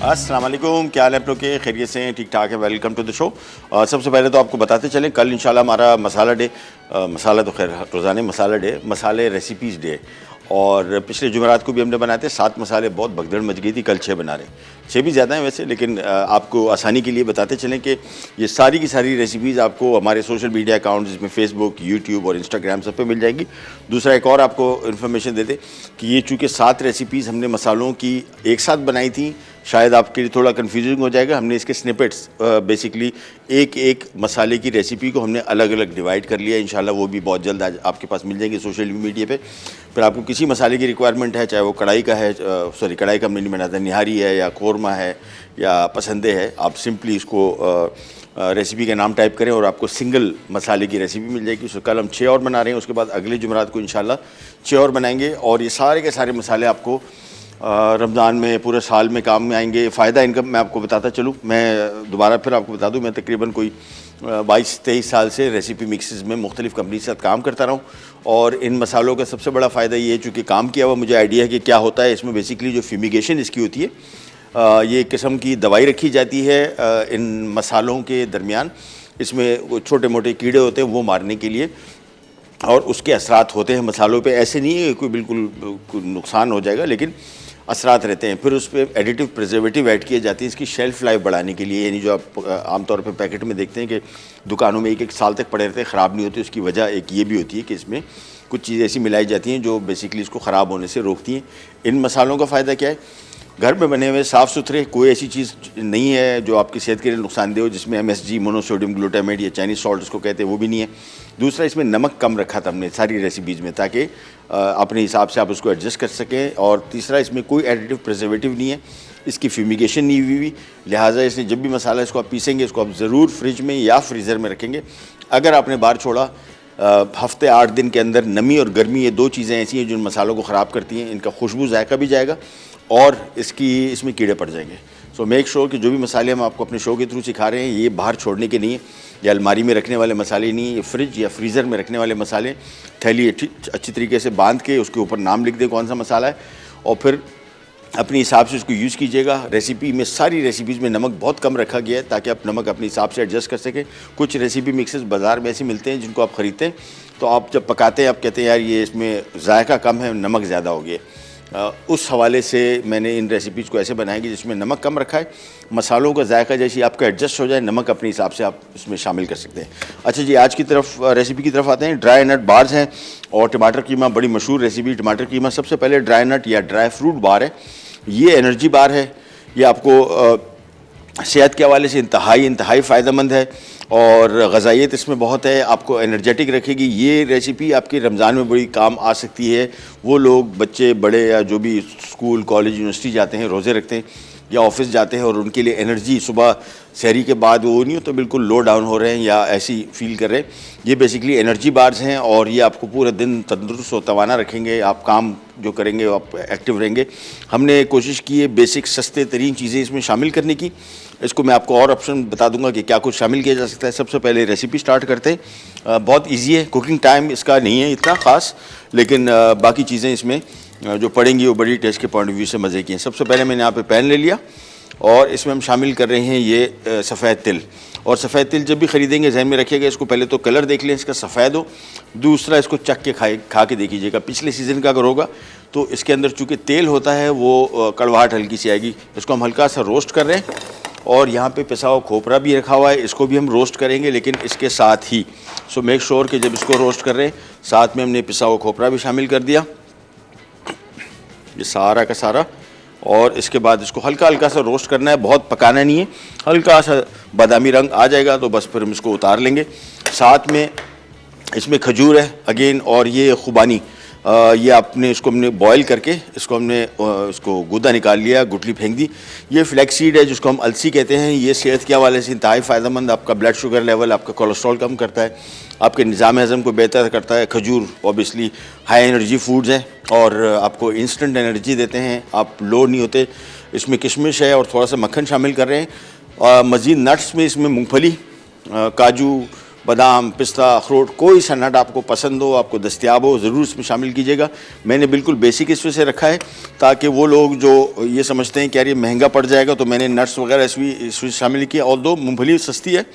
अस्सलाम वालेकुम, क्या हाल है आप लोग के? खैरियत से हैं? ठीक ठाक है। Welcome to the show. सबसे पहले तो आपको बताते चलें, कल इंशाल्लाह हमारा मसाला डे, मसाला तो खैर रोज़ाना मसाला डे, मसाले रेसिपीज़ डे। और पिछले जुमेरात को भी हमने बनाए थे 7 मसाले, बहुत भगदड़ मच गई थी। कल 6 बना रहे हैं, 6 भी ज़्यादा हैं वैसे, लेकिन आपको आसानी के लिए बताते चलें कि ये सारी की सारी रेसिपीज़ आपको हमारे सोशल मीडिया अकाउंट जिसमें फेसबुक, यूट्यूब और इंस्टाग्राम सब पे मिल जाएगी। दूसरा एक और आपको इन्फॉर्मेशन दे दें कि ये चूँकि 7 रेसिपीज़ हमने मसालों की एक साथ बनाई थी, शायद आपके लिए थोड़ा कन्फ्यूजिंग हो जाएगा। हमने इसके स्निपेट्स बेसिकली एक एक मसाले की रेसिपी को हमने अलग अलग डिवाइड कर लिया। इंशाल्लाह वो भी बहुत जल्द आज आपके पास मिल जाएंगे सोशल मीडिया पे। फिर आपको किसी मसाले की रिक्वायरमेंट है, चाहे वो कढ़ाई का है, सॉरी कढ़ाई का हमने नहीं बनाता, निहारी है या कौरमा है या पसंदे है, आप सिंपली इसको रेसिपी का नाम टाइप करें और आपको सिंगल मसाले की रेसिपी मिल जाएगी। कल हम 6 और बना रहे हैं, उसके बाद अगले जुमेरात को इंशाल्लाह 6 और बनाएंगे। और ये सारे के सारे मसाले आपको रमज़ान में पूरे साल में काम में आएंगे। फ़ायदा इनका मैं आपको बताता चलूँ, मैं दोबारा फिर आपको बता दूँ, मैं तकरीबन कोई 22-23 साल से रेसिपी मिक्सेस में मुख्तलिफ़ कंपनी के साथ काम करता रहा हूँ। और इन मसालों का सबसे बड़ा फ़ायदा ये है, चूँकि काम किया हुआ मुझे आइडिया है कि क्या होता है इसमें। बेसिकली जो फ्यूमिगेशन इसकी होती है, ये एक किस्म की दवाई रखी जाती है इन मसालों के दरमियान। इसमें वो छोटे मोटे कीड़े होते हैं वो मारने के लिए, और उसके असरात होते हैं मसालों पे। ऐसे नहीं है कोई बिल्कुल नुकसान हो जाएगा, लेकिन असरात रहते हैं। फिर उस पर एडिटिव प्रिजर्वेटिव ऐड किए जाते हैं इसकी शेल्फ़ लाइफ बढ़ाने के लिए। यानी जो आप आमतौर पे पैकेट में देखते हैं कि दुकानों में 1-1 साल तक पड़े रहते हैं, ख़राब नहीं होते, उसकी वजह एक ये भी होती है कि इसमें कुछ चीज़ें ऐसी मिलाई जाती हैं जो बेसिकली इसको ख़राब होने से रोकती हैं। इन मसालों का फ़ायदा क्या है? घर में बने हुए साफ़ सुथरे, कोई ऐसी चीज़ नहीं है जो आपकी सेहत के लिए नुकसानदेह हो, जिसमें MSG मोनोसोडियम ग्लूटामेट या चाइनीज़ सॉल्ट उसको कहते हैं वो भी नहीं है। दूसरा, इसमें नमक कम रखा था हमने सारी रेसिपीज़ में, ताकि अपने हिसाब से आप उसको एडजस्ट कर सकें। और तीसरा, इसमें कोई एडिटिव प्रिजर्वेटिव नहीं है, इसकी फ्यूमिगेशन नहीं हुई, लिहाजा इसने जब भी मसाला इसको आप पीसेंगे, इसको आप ज़रूर फ्रिज में या फ्रीज़र में रखेंगे। अगर आपने बाहर छोड़ा हफ्ते 8 दिन के अंदर, नमी और गर्मी ये 2 चीज़ें ऐसी हैं जो इन मसालों को ख़राब करती हैं। इनका खुशबू जायका भी जाएगा और इसमें कीड़े पड़ जाएंगे। सो मेक श्योर कि जो भी मसाले हम आपको अपने शो के थ्रू सिखा रहे हैं, ये बाहर छोड़ने के नहीं है, या अलमारी में रखने वाले मसाले नहीं है, ये फ्रिज या फ्रीज़र में रखने वाले मसाले। थैली अच्छी तरीके से बांध के उसके ऊपर नाम लिख दें कौन सा मसाला है, और फिर अपने हिसाब से उसको यूज़ कीजिएगा। रेसिपी में, सारी रेसिपीज़ में नमक बहुत कम रखा गया है ताकि आप नमक अपने हिसाब से एडजस्ट कर सकें। कुछ रेसिपी मिक्सेस बाज़ार में ऐसे मिलते हैं जिनको आप ख़रीदते हैं, तो आप जब पकाते हैं आप कहते हैं यार ये इसमें जायका कम है, नमक ज़्यादा हो गया। उस हवाले से मैंने इन रेसिपीज़ को ऐसे बनाया कि जिसमें नमक कम रखा है, मसालों का जायका जैसी आपका एडजस्ट हो जाए, नमक अपने हिसाब से आप इसमें शामिल कर सकते हैं। अच्छा जी, आज की तरफ रेसिपी की तरफ आते हैं। ड्राई नट बार्स हैं और टमाटर कीमा, बड़ी मशहूर रेसिपी टमाटर कीमा। सबसे पहले ड्राई नट या ड्राई फ्रूट बार है, ये एनर्जी बार है। ये आपको सेहत के हवाले से इंतहाई फ़ायदेमंद है और ग़ज़ाइयत इसमें बहुत है, आपको एनर्जेटिक रखेगी। ये रेसिपी आपके रमज़ान में बड़ी काम आ सकती है। वो लोग, बच्चे बड़े या जो भी स्कूल कॉलेज यूनिवर्सिटी जाते हैं, रोज़े रखते हैं या ऑफिस जाते हैं, और उनके लिए एनर्जी सुबह सहरी के बाद वो नहीं हो तो बिल्कुल लो डाउन हो रहे हैं या ऐसी फील कर रहे हैं, ये बेसिकली एनर्जी बार्स हैं और ये आपको पूरे दिन तंदुरुस्त और तवाना रखेंगे। आप काम जो करेंगे आप एक्टिव रहेंगे। हमने कोशिश की है बेसिक सस्ते तरीन चीज़ें इसमें शामिल करने की। इसको मैं आपको और ऑप्शन बता दूंगा कि क्या कुछ शामिल किया जा सकता है। सबसे पहले रेसिपी स्टार्ट करते हैं। बहुत ईजी है, कुकिंग टाइम इसका नहीं है इतना ख़ास, लेकिन बाकी चीज़ें इसमें जो पड़ेंगी वो बड़ी टेस्ट के पॉइंट ऑफ व्यू से मज़े की हैं। सबसे पहले मैंने यहाँ पे पैन ले लिया और इसमें हम शामिल कर रहे हैं ये सफ़ेद तिल। और सफ़ेद तिल जब भी ख़रीदेंगे जहन में रखिएगा, इसको पहले तो कलर देख लें इसका सफ़ेद हो, दूसरा इसको चख के खा के देखिएगा। पिछले सीज़न का अगर होगा तो इसके अंदर चूँकि तेल होता है वो कड़वाहट हल्की सी आएगी। इसको हम हल्का सा रोस्ट कर रहे हैं और यहाँ पे पिसा हुआ खोपरा भी रखा हुआ है, इसको भी हम रोस्ट करेंगे लेकिन इसके साथ ही। सो मेक श्योर कि जब इसको रोस्ट कर रहे हैं साथ में हमने पिसा हुआ खोपरा भी शामिल कर दिया, ये सारा का सारा। और इसके बाद इसको हल्का हल्का सा रोस्ट करना है, बहुत पकाना नहीं है। हल्का सा बादामी रंग आ जाएगा तो बस फिर हम इसको उतार लेंगे। साथ में इसमें खजूर है अगेन, और ये खुबानी, ये आपने इसको हमने बॉईल करके इसको गूदा निकाल लिया, गुठली फेंक दी। ये फ्लैक्स सीड है जिसको हम अलसी कहते हैं। ये सेहत के हवाले से इंतहाई फ़ायदेमंद, आपका ब्लड शुगर लेवल, आपका कोलेस्ट्रॉल कम करता है, आपके निज़ाम हज़म को बेहतर करता है। खजूर ऑब्वियसली हाई एनर्जी फूड्स हैं और आपको इंस्टेंट एनर्जी देते हैं, आप लो नहीं होते। इसमें किशमिश है और थोड़ा सा मक्खन शामिल कर रहे हैं। मज़ीद नट्स में इसमें मूँगफली, काजू, बादाम, पिस्ता, अखरोट, कोई सा नट आपको पसंद हो, आपको दस्तयाब हो, ज़रूर इसमें शामिल कीजिएगा। मैंने बिल्कुल बेसिक इस वजह से रखा है ताकि वो लोग जो ये समझते हैं कि यार ये महंगा पड़ जाएगा, तो मैंने नट्स वगैरह इसमें शामिल किया। और दो मूँगफली सस्ती है,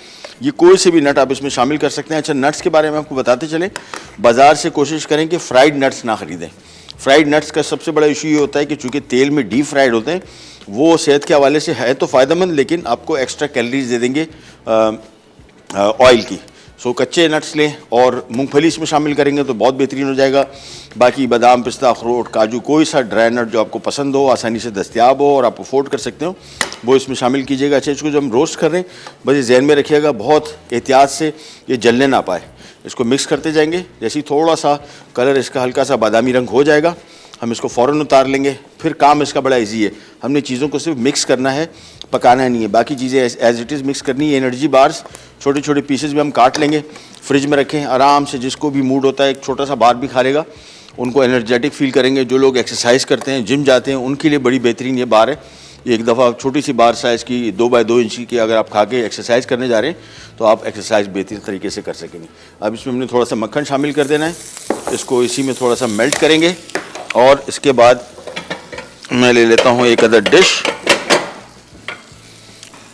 ये कोई से भी नट आप इसमें शामिल कर सकते हैं। अच्छा, नट्स के बारे में आपको बताते चलें, बाज़ार से कोशिश करें कि फ्राइड नट्स ना ख़रीदें। फ्राइड नट्स का सबसे बड़ा इशू ये होता है कि चूँकि तेल में डीप फ्राइड होते हैं, वो सेहत के हवाले से है तो फ़ायदेमंद, लेकिन आपको एक्स्ट्रा कैलोरीज दे देंगे ऑयल की। सो कच्चे नट्स लें और मूंगफली इसमें शामिल करेंगे तो बहुत बेहतरीन हो जाएगा। बाकी बादाम, पिस्ता, अखरोट, काजू, कोई सा ड्राई नट जो आपको पसंद हो, आसानी से दस्तयाब हो और आप अफोर्ड कर सकते हो, वो इसमें शामिल कीजिएगा। अच्छा, इसको जब हम रोस्ट कर रहे हैं, बस ये जहन में रखिएगा बहुत एहतियात से ये जलने ना पाए। इसको मिक्स करते जाएंगे, जैसे ही थोड़ा सा कलर इसका हल्का सा बादामी रंग हो जाएगा, हम इसको फ़ौरन उतार लेंगे। फिर काम इसका बड़ा इजी है, हमने चीज़ों को सिर्फ मिक्स करना है, पकाना नहीं है। बाकी चीज़ें एज इट इज़ मिक्स करनी है। एनर्जी बार्स छोटे छोटे पीसेस में हम काट लेंगे, फ्रिज में रखें आराम से। जिसको भी मूड होता है एक छोटा सा बार भी खा लेगा, उनको एनर्जेटिक फील करेंगे। जो लोग एक्सरसाइज करते हैं, जिम जाते हैं, उनके लिए बड़ी बेहतरीन ये बार है। एक दफ़ा छोटी सी बार साइज़ की 2 बाय 2 इंच की अगर आप खा के एक्सरसाइज करने जा रहे हैं तो आप एक्सरसाइज बेहतरीन तरीके से कर सकेंगे। अब इसमें हमने थोड़ा सा मक्खन शामिल कर देना है, इसको इसी में थोड़ा सा मेल्ट करेंगे। और इसके बाद मैं ले लेता हूँ एक अदर डिश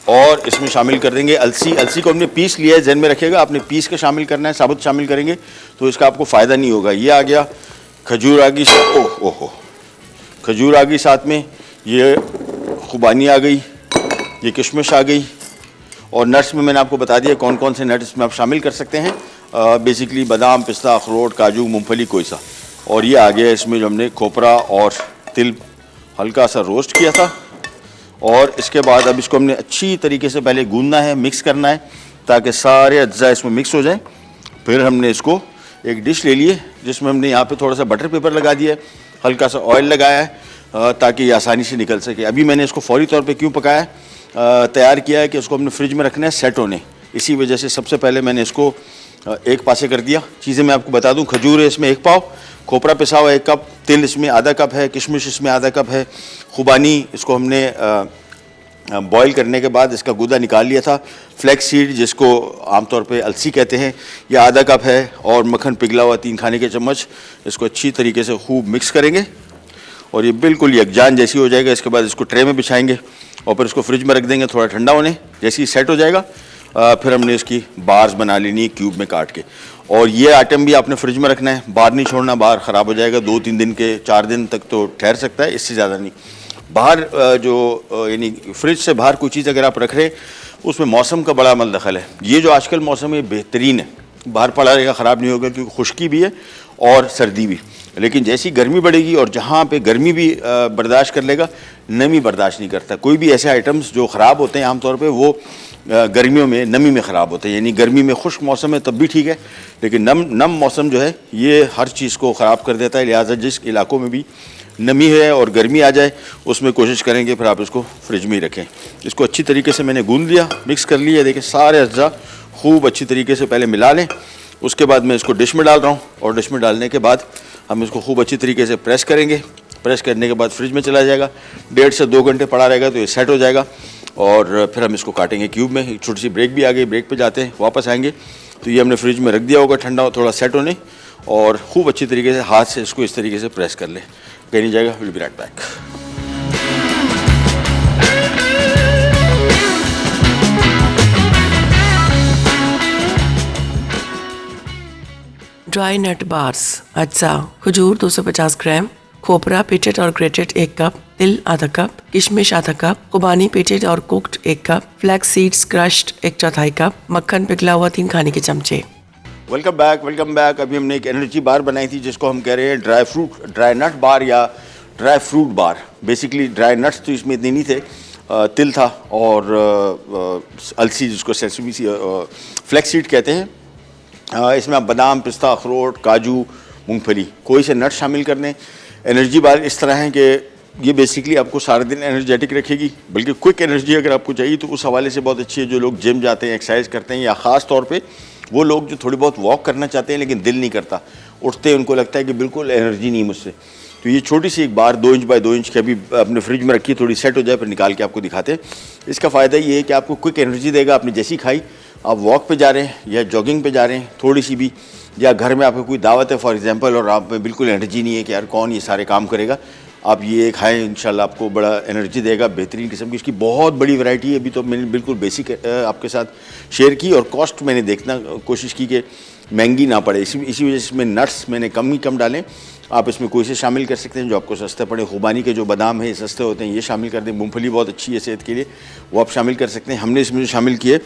और इसमें शामिल कर देंगे अलसी। अलसी को हमने पीस लिया है, जहन में रखिएगा, आपने पीस के शामिल करना है, साबुत शामिल करेंगे तो इसका आपको फ़ायदा नहीं होगा। ये आ गया खजूर आ गई, ओहो खजूर आ गई, साथ में ये खुबानी आ गई, ये किशमिश आ गई। और नट्स में मैंने आपको बता दिया कौन कौन से नट्स इसमें आप शामिल कर सकते हैं। बेसिकली बादाम, पिस्ता, अखरोट, काजू, मूंगफली, कोई सा। और ये आ गया इसमें जो हमने खोपरा और तिल हल्का सा रोस्ट किया था। और इसके बाद अब इसको हमने अच्छी तरीके से पहले गूंदना है, मिक्स करना है ताकि सारे अज्जा इसमें मिक्स हो जाएं। फिर हमने इसको एक डिश ले लिए जिसमें हमने यहाँ पे थोड़ा सा बटर पेपर लगा दिया है, हल्का सा ऑयल लगाया है ताकि ये आसानी से निकल सके। अभी मैंने इसको फौरी तौर पे क्यों पकाया है, तैयार किया है कि उसको हमने फ्रिज में रखना है सेट होने, इसी वजह से सबसे पहले मैंने इसको एक पासे कर दिया। चीज़ें मैं आपको बता दूं, खजूर है इसमें 1 पाव, खोपरा पिसा हुआ 1 कप, तिल इसमें आधा कप है, किशमिश इसमें आधा कप है, खुबानी इसको हमने बॉईल करने के बाद इसका गूदा निकाल लिया था, फ्लैक्स सीड जिसको आमतौर पे अलसी कहते हैं, ये आधा कप है, और मक्खन पिघला हुआ 3 खाने के चम्मच। इसको अच्छी तरीके से खूब मिक्स करेंगे और ये बिल्कुल यकजान जैसी हो जाएगा। इसके बाद इसको ट्रे में बिछाएंगे और फिर इसको फ्रिज में रख देंगे थोड़ा ठंडा होने। जैसे ही सेट हो जाएगा फिर हमने इसकी बार्स बना लेनी है क्यूब में काट के। और ये आइटम भी आपने फ्रिज में रखना है, बाहर नहीं छोड़ना, बाहर ख़राब हो जाएगा। 2-3 दिन के 4 दिन तक तो ठहर सकता है, इससे ज़्यादा नहीं। बाहर जो यानी फ्रिज से बाहर कोई चीज़ अगर आप रख रहे हैं उसमें मौसम का बड़ा अमल दखल है। ये जो आजकल मौसम है बेहतरीन है, बाहर पड़ा रहेगा, ख़राब नहीं होगा क्योंकि खुश्की भी है और सर्दी भी। लेकिन जैसी गर्मी बढ़ेगी और जहाँ पे गर्मी भी बर्दाश्त कर लेगा, नमी बर्दाश्त नहीं करता। कोई भी ऐसे आइटम्स जो ख़राब होते हैं आमतौर पे वो गर्मियों में नमी में ख़राब होते हैं। यानी गर्मी में खुश्क मौसम है तब भी ठीक है, लेकिन नम मौसम जो है ये हर चीज़ को ख़राब कर देता है। लिहाजा जिस इलाकों में भी नमी है और गर्मी आ जाए उसमें कोशिश करेंगे फिर आप इसको फ्रिज में ही रखें। इसको अच्छी तरीके से मैंने गूंद लिया, मिक्स कर लिया। देखिए सारे अज्जा खूब अच्छी तरीके से पहले मिला लें, उसके बाद मैं इसको डिश में डाल रहा हूँ और डिश में डालने के बाद हम इसको खूब अच्छी तरीके से प्रेस करेंगे। प्रेस करने के बाद फ्रिज में चला जाएगा, 1.5 से 2 घंटे पड़ा रहेगा तो ये सेट हो जाएगा। और फिर हम इसको काटेंगे क्यूब में। एक छोटी सी ब्रेक भी आ गई, ब्रेक पे जाते हैं, वापस आएंगे तो ये हमने फ्रिज में रख दिया होगा ठंडा थोड़ा सेट होने, और खूब अच्छी तरीके से हाथ से इसको इस तरीके से प्रेस कर लें। कहीं नहीं जाएगा, will be right back. Dry nut bars अज्जा: खजूर 250 ग्राम, खोपरा पीटेड और ग्रेटेड 1 कप, तिल आधा कप, किशमिश आधा कप, खुबानी पीटेड और cooked 1 cup, flax seeds crushed 1/4 cup, मक्खन पिघला हुआ 3 खाने के चमचे। Welcome back, welcome back. अभी हमने एक एनर्जी बार बनाई थी जिसको हम कह रहे हैं ड्राई नट बार या ड्राई फ्रूट बार। बेसिकली ड्राई नट्स तो इसमें इतने नहीं थे, तिल था और अलसी जिसको सेसमी सी फ्लैक्स सीड कहते हैं। इसमें आप बादाम, पिस्ता, अखरोट, काजू, मूंगफली, कोई से नट शामिल कर लें। एनर्जी बार इस तरह है कि ये बेसिकली आपको सारा दिन एनर्जेटिक रखेगी, बल्कि क्विक एनर्जी अगर आपको चाहिए तो उस हवाले से बहुत अच्छी है। जो लोग जिम जाते हैं, एक्सरसाइज करते हैं, या ख़ास तौर पे वो लोग जो थोड़ी बहुत वॉक करना चाहते हैं लेकिन दिल नहीं करता, उठते हैं उनको लगता है कि बिल्कुल एनर्जी नहीं मुझसे, तो ये छोटी सी एक बार 2 इंच बाय 2 इंच की अभी अपने फ्रिज में रखिए, थोड़ी सेट हो जाए फिर निकाल के आपको दिखाते हैं। इसका फ़ायदा ये है कि आपको क्विक एनर्जी देगा। आपने जैसी खाई आप वॉक पे जा रहे हैं या जॉगिंग पे जा रहे हैं थोड़ी सी भी, या घर में आपको कोई दावत है फॉर एग्जांपल और आप में बिल्कुल एनर्जी नहीं है कि यार कौन ये सारे काम करेगा, आप ये खाएं, इंशाल्लाह आपको बड़ा एनर्जी देगा, बेहतरीन किस्म की। इसकी बहुत बड़ी वैरायटी है। अभी तो मैंने बिल्कुल बेसिक आपके साथ शेयर की और कॉस्ट मैंने देखना कोशिश की कि महंगी ना पड़े, इसी वजह से इसमें नट्स मैंने कम ही कम डालें। आप इसमें कोई से शामिल कर सकते हैं जो आपको सस्ते पड़े। खुबानी के जो बादाम है सस्ते होते हैं, ये शामिल कर दें। मूंगफली बहुत अच्छी है सेहत के लिए, वो आप शामिल कर सकते हैं। हमने इसमें जो शामिल किए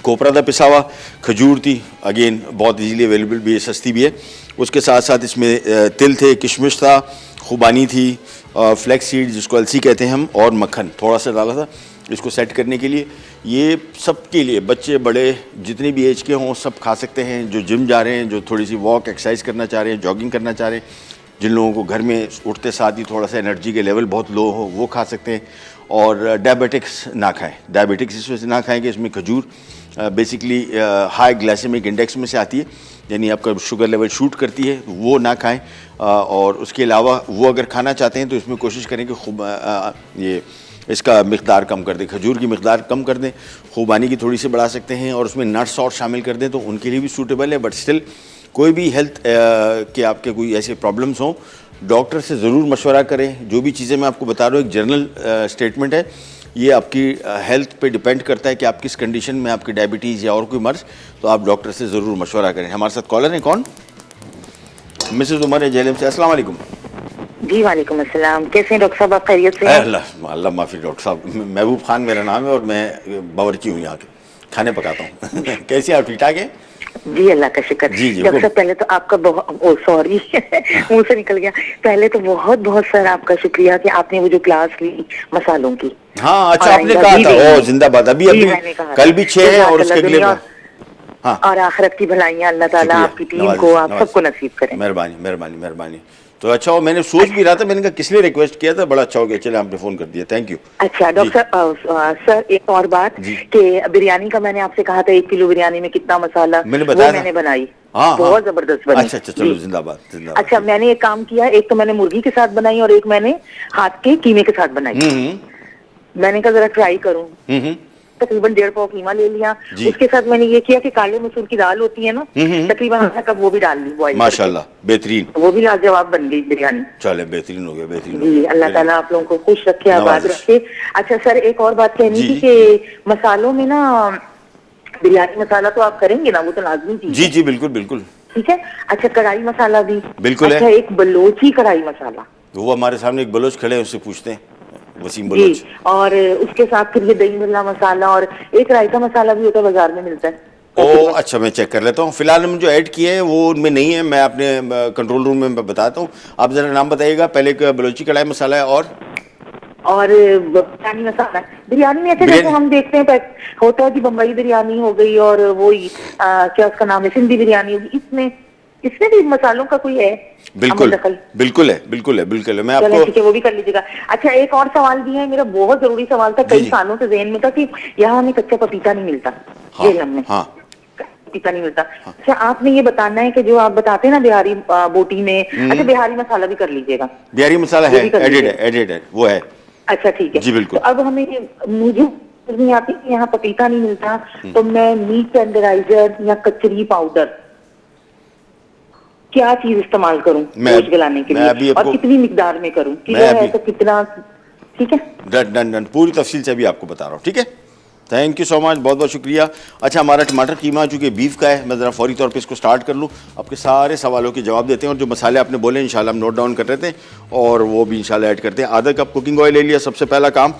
कोपरा था पिसा हुआ, खजूर थी, अगेन बहुत इजीली अवेलेबल भी है, सस्ती भी है। उसके साथ साथ इसमें तिल थे, किशमिश था, खुबानी थी, फ्लैक्स सीड जिसको अलसी कहते हैं हम, और मक्खन थोड़ा सा डाला था इसको सेट करने के लिए। ये सब के लिए, बच्चे बड़े जितने भी एज के हों सब खा सकते हैं। जो जिम जा रहे हैं, जो थोड़ी सी वॉक एक्सरसाइज करना चाह रहे हैं, जॉगिंग करना चाह रहे हैं, जिन लोगों को घर में उठते साथ ही थोड़ा सा एनर्जी के लेवल बहुत लो हो, वो खा सकते हैं। और डायबिटिक्स ना खाएं। डायबिटिक्स इस वजह से ना खाएं कि इसमें खजूर बेसिकली हाई ग्लाइसेमिक इंडेक्स में से आती है, यानी आपका शुगर लेवल शूट करती है, वो ना खाएं। और उसके अलावा वो अगर खाना चाहते हैं तो इसमें कोशिश करें कि खूब ये इसका मिक़दार कम कर दें, खजूर की मिक़दार कम कर दें, खुबानी की थोड़ी सी बढ़ा सकते हैं और उसमें नट्स और शामिल कर दें तो उनके लिए भी सूटेबल है। बट स्टिल कोई भी हेल्थ के आपके कोई ऐसे प्रॉब्लम्स हों, डॉक्टर से ज़रूर मशवरा करें। जो भी चीज़ें मैं आपको बता रहा हूँ एक जनरल स्टेटमेंट है, ये आपकी हेल्थ पे डिपेंड करता है कि आप किस कंडीशन में, आपकी डायबिटीज़ या और कोई मर्ज़, तो आप डॉक्टर से ज़रूर मशवरा करें। हमारे साथ कॉलर हैं, कौन? मिसेस उमर है जेलम से। अस्सलाम वालेकुम। जी वालेकुम अस्सलाम। कैसे हैं डॉक्टर साहब, आप खैरियत से हैं? अल्लाह माफ़ी डॉक्टर साहब, महबूब खान मेरा नाम है और मैं बावर्ची हूँ यहाँ के, खाने पकाता हूँ। कैसे आप, ठीक ठाक हैं? जी अल्लाह का शुक्र। डॉक्टर साहब पहले तो आपका बहुत सॉरी मुंह से निकल गया, पहले तो बहुत बहुत सर आपका शुक्रिया कि आपने वो जो क्लास ली मसालों की। हाँ अच्छा, आपने कहा था, ओ जिंदाबाद। अभी कल भी 6 है और उसके अगले, हाँ, और आखिरत की भलाइयाँ अल्लाह ताला आपकी टीम को, आप सबको नसीब करें। मेहरबानी मेहरबानी मेहरबानी। तो अच्छा हो, मैंने सोच भी रहा था, मैंने कहा किस लिए रिक्वेस्ट किया था, बड़ा अच्छा हो गया, चले आपने फोन कर दिया, थैंक यू। अच्छा डॉक्टर सर एक और बात कि बिरयानी का मैंने आपसे कहा था 1 किलो बिरयानी में कितना मसाला, मैंने बताया, मैंने बनाई, हाँ, बहुत जबरदस्त बनी। अच्छा चलो जिंदाबाद जिंदाबाद। अच्छा मैंने एक काम किया, एक तो मैंने मुर्गी के साथ बनाई और एक मैंने हाथ के कीमे के साथ बनाई। मैंने कहा जरा ट्राई करूँ, तकरीबन 1.5 पाव कीमा ले लिया। उसके साथ मैंने ये किया कि काले मसूर की दाल होती है ना, तकरीबन आधा कप वो भी डाल ली बॉइल। माशाल्लाह बेहतरीन, वो भी लाजवाब बन गई बिरयानी। चले बेहतरीन हो गया, बेहतरीन। जी अल्लाह ताला आप लोगों को खुश रखे, आबाद रखे। अच्छा सर एक और बात कहनी थी कि मसालों में ना, बिरयानी मसाला तो आप करेंगे ना, वो तो लाजमी चीज। जी जी बिल्कुल बिल्कुल, ठीक है। अच्छा कढ़ाई मसाला भी बिल्कुल अच्छा, एक बलोची कढ़ाई मसाला, वो हमारे सामने एक बलोच खड़े हैं, उससे पूछते हैं, वसीम बलोच। और उसके साथ फिर ये दही भल्ला मसाला और एक रायता मसाला भी होता है, बाजार में मिलता है। ओ अच्छा, मैं चेक कर लेता हूँ। फिलहाल हम जो ऐड किए हैं वो उनमें नहीं है, मैं अपने कंट्रोल रूम में बताता हूँ। आप जरा नाम बताइएगा। पहले एक बलोची कढ़ाई मसाला है और बिरयानी मसाला। बिरयानी में ऐसे जैसे हम देखते हैं होता है कि बम्बई बिरयानी हो गई और वो क्या उसका नाम है, सिंधी बिरयानी होगी, इसमें भी मसालों का कोई है? बिल्कुल बिल्कुल है, बिल्कुल है, बिल्कुल है। मैं आपको, ठीक है, वो भी कर लीजिएगा। अच्छा एक और सवाल भी है मेरा, बहुत जरूरी सवाल था, कई सालों से ज़हन में था कि यहाँ हमें कच्चा पपीता नहीं मिलता, जेलम में पपीता नहीं मिलता। अच्छा आपने ये बताना है कि जो आप बताते हैं ना बिहारी बोटी में, अच्छा बिहारी मसाला भी कर लीजिएगा। बिहारी मसाला है, एडेड है, वो है। अच्छा ठीक है जी बिल्कुल। तो अब हमें, मुझे नहीं आती कि यहाँ पपीता नहीं मिलता, तो मैं मीट टेंडराइजर या कचरी पाउडर क्या चीज इस्तेमाल करूं गोश्त गलाने के लिए, और कितनी मिकदार में करूं, है तो कितना? ठीक है, डन पूरी तफसील से अभी आपको बता रहा हूँ, ठीक है। थैंक यू सो मच, बहुत बहुत शुक्रिया। अच्छा हमारा टमाटर कीमा चूँकि बीफ का है, मैं ज़रा फौरी तौर पे इसको स्टार्ट कर लूँ, आपके सारे सवालों के जवाब देते हैं और जो मसाले आपने बोले इंशाल्लाह हम नोट डाउन कर रहे थे और वो भी इंशाल्लाह ऐड करते हैं। आधा कप कुकिंग ऑयल ले लिया, सबसे पहला काम।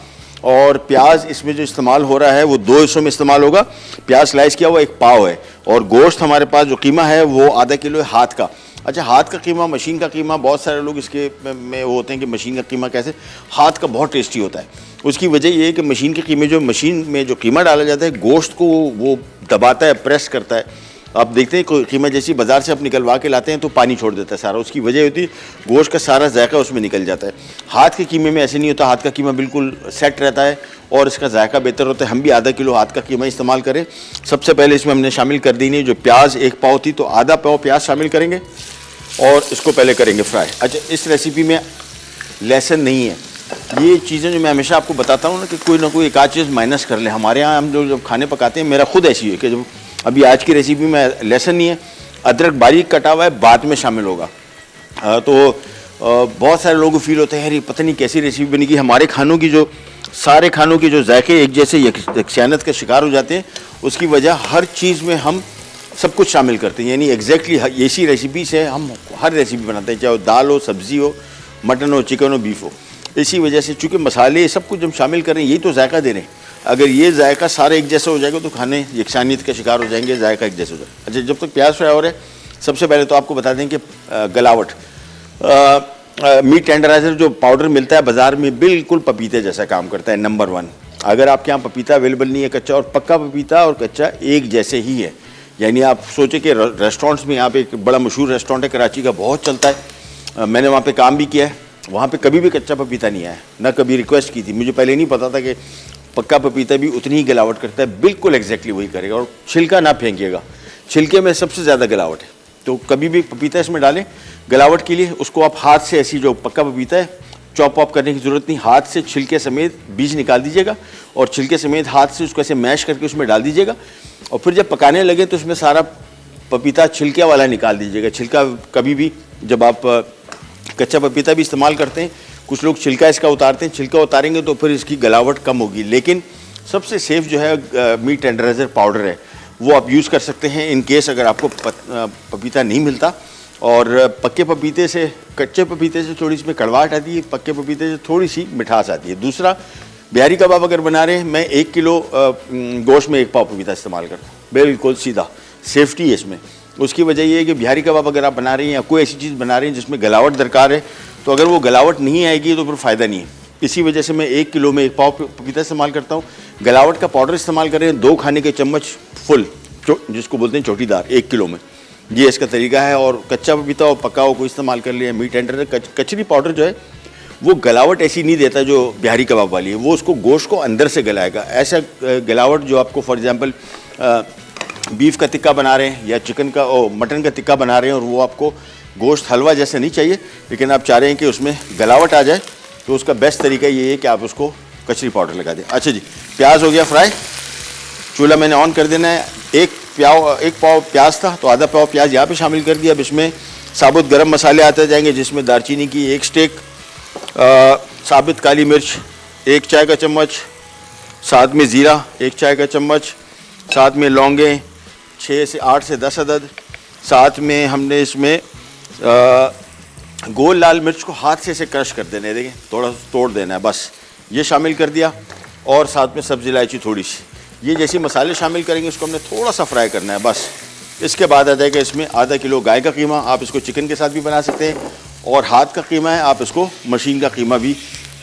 और प्याज इसमें जो इस्तेमाल हो रहा है वो 2 हिस्सों में इस्तेमाल होगा। प्याज स्लाइस किया हुआ 1 पाव है और गोश्त हमारे पास जो कीमा है वो आधा किलो है हाथ का। अच्छा हाथ का कीमा, मशीन का कीमा, बहुत सारे लोग इसके में वो होते हैं कि मशीन का कीमा कैसे, हाथ का बहुत टेस्टी होता है। उसकी वजह ये है कि मशीन के कीमे, जो मशीन में जो कीमा डाला जाता है गोश्त को वो दबाता है, प्रेस करता है। आप देखते हैं कोई कीमा जैसी बाजार से आप निकलवा के लाते हैं तो पानी छोड़ देता है सारा, उसकी वजह होती है गोश्त का सारा जायका उसमें निकल जाता है। हाथ के कीमे में ऐसे नहीं होता, हाथ का कीमा बिल्कुल सेट रहता है और इसका जायका बेहतर होता है। हम भी आधा किलो हाथ का कीमा इस्तेमाल करें। सबसे पहले इसमें हमने शामिल कर दी नहीं, जो प्याज 1 पाव थी तो आधा पाव प्याज शामिल करेंगे और इसको पहले करेंगे फ्राई। अच्छा इस रेसिपी में लहसुन नहीं है, ये चीज़ें जो मैं हमेशा आपको बताता हूँ ना कोई एक आध चीज़ माइनस कर लें। हमारे यहाँ हम जो जब खाने पकाते हैं, मेरा खुद ऐसी है कि जब अभी आज की रेसिपी में लहसुन नहीं है, अदरक बारीक कटा हुआ है, बाद में शामिल होगा। तो बहुत सारे लोगों को फील होता है यार ये पता नहीं कैसी रेसिपी बनेगी। हमारे खानों की जो सारे खानों के जो जायके एक जैसे यकसानियत का शिकार हो जाते हैं, उसकी वजह हर चीज़ में हम सब कुछ शामिल करते हैं। यानी एग्जैक्टली ऐसी रेसिपी से हम हर रेसिपी बनाते हैं, चाहे वो दाल हो, सब्ज़ी हो, मटन हो, चिकन हो, बीफ हो। इसी वजह से चूँकि मसाले सब कुछ हम शामिल कर रहे हैं, यही तो जायका दे रहे हैं। अगर ये जायका सारा एक जैसा हो जाएगा तो खाने यकसानियत का शिकार हो जाएंगे, जायका एक जैसा हो जाएगा। अच्छा, जब तक प्याज फ्राई हो रहा है, सबसे पहले तो आपको बता दें कि गलावट मीट टेंडराइजर जो पाउडर मिलता है बाज़ार में, बिल्कुल पपीते जैसा काम करता है। नंबर 1, अगर आपके यहाँ पपीता अवेलेबल नहीं है, कच्चा और पक्का पपीता और कच्चा एक जैसे ही है। यानी आप सोचें कि रेस्टोरेंट्स में, यहाँ पे एक बड़ा मशहूर रेस्टोरेंट है कराची का, बहुत चलता है, मैंने वहाँ पे काम भी किया है, वहाँ पे कभी भी कच्चा पपीता नहीं आया, ना कभी रिक्वेस्ट की थी। मुझे पहले नहीं पता था कि पक्का पपीता भी उतनी ही गलावट करता है, बिल्कुल एग्जैक्टली वही करेगा। और छिलका ना फेंकिएगा, छिलके में सबसे ज़्यादा गलावट है। तो कभी भी पपीता इसमें डालें गलावट के लिए, उसको आप हाथ से, ऐसी जो पक्का पपीता है चॉप वॉप करने की ज़रूरत नहीं, हाथ से छिलके समेत बीज निकाल दीजिएगा और छिलके समेत हाथ से उसको ऐसे मैश करके उसमें डाल दीजिएगा। और फिर जब पकाने लगे तो उसमें सारा पपीता छिलके वाला निकाल दीजिएगा। छिलका कभी भी, जब आप कच्चा पपीता भी इस्तेमाल करते हैं, कुछ लोग छिलका इसका उतारते हैं, छिलका उतारेंगे तो फिर इसकी गलावट कम होगी। लेकिन सबसे सेफ़ जो है मीट टेंडराइजर पाउडर है, वो आप यूज़ कर सकते हैं इन केस अगर आपको पपीता नहीं मिलता। और पक्के पपीते से, कच्चे पपीते से थोड़ी इसमें कड़वाहट आती है, पक्के पपीते से थोड़ी सी मिठास आती है। दूसरा, बिहारी कबाब अगर बना रहे हैं, मैं 1 किलो गोश्त में 1 पाव पपीता इस्तेमाल करता हूँ, बिल्कुल सीधा, सेफ्टी है इसमें। उसकी वजह ये है कि बिहारी कबाब अगर आप बना रहे हैं या कोई ऐसी चीज़ बना रहे हैं जिसमें गलावट दरकार है, तो अगर वो गलावट नहीं आएगी तो फिर फ़ायदा नहीं है। इसी वजह से मैं 1 किलो में 1 पाव पपीता इस्तेमाल करता हूँ। गलावट का पाउडर इस्तेमाल करें 2 खाने के चम्मच फुल, जिसको बोलते हैं चोटीदार, 1 किलो में, ये इसका तरीका है। और कच्चा पपीता और पका हुआ को इस्तेमाल कर लिया। मीट टेंडर कचरी पाउडर जो है वो गलावट ऐसी नहीं देता जो बिहारी कबाब वाली है, वो उसको गोश्त को अंदर से गलाएगा। ऐसा गलावट जो आपको फॉर एग्जांपल बीफ का टिक्का बना रहे हैं या चिकन का मटन का टिक्का बना रहे हैं और वो आपको गोश्त हलवा जैसा नहीं चाहिए, लेकिन आप चाह रहे हैं कि उसमें गलावट आ जाए, तो उसका बेस्ट तरीका ये है कि आप उसको कचरी पाउडर लगा दें। अच्छा जी, प्याज हो गया फ्राई, चूल्हा मैंने ऑन कर देना है। 1 पाव प्याज था तो आधा पाव प्याज यहाँ पे शामिल कर दिया। अब इसमें साबुत गरम मसाले आते जाएंगे, जिसमें दालचीनी की 1 स्टिक, साबित काली मिर्च 1 चाय का चम्मच, साथ में ज़ीरा 1 चाय का चम्मच, साथ में लौंगे 6 से 8 से 10 अदद, साथ में हमने इसमें गोल लाल मिर्च को हाथ से इसे क्रश कर देना है, देखिए थोड़ा तोड़ देना है, बस ये शामिल कर दिया। और साथ में सब्ज़ी इलायची थोड़ी सी, ये जैसे मसाले शामिल करेंगे उसको हमने थोड़ा सा फ्राई करना है बस। इसके बाद आ जाएगा इसमें आधा किलो गाय का कीमा, आप इसको चिकन के साथ भी बना सकते हैं, और हाथ का कीमा है, आप इसको मशीन का कीमा भी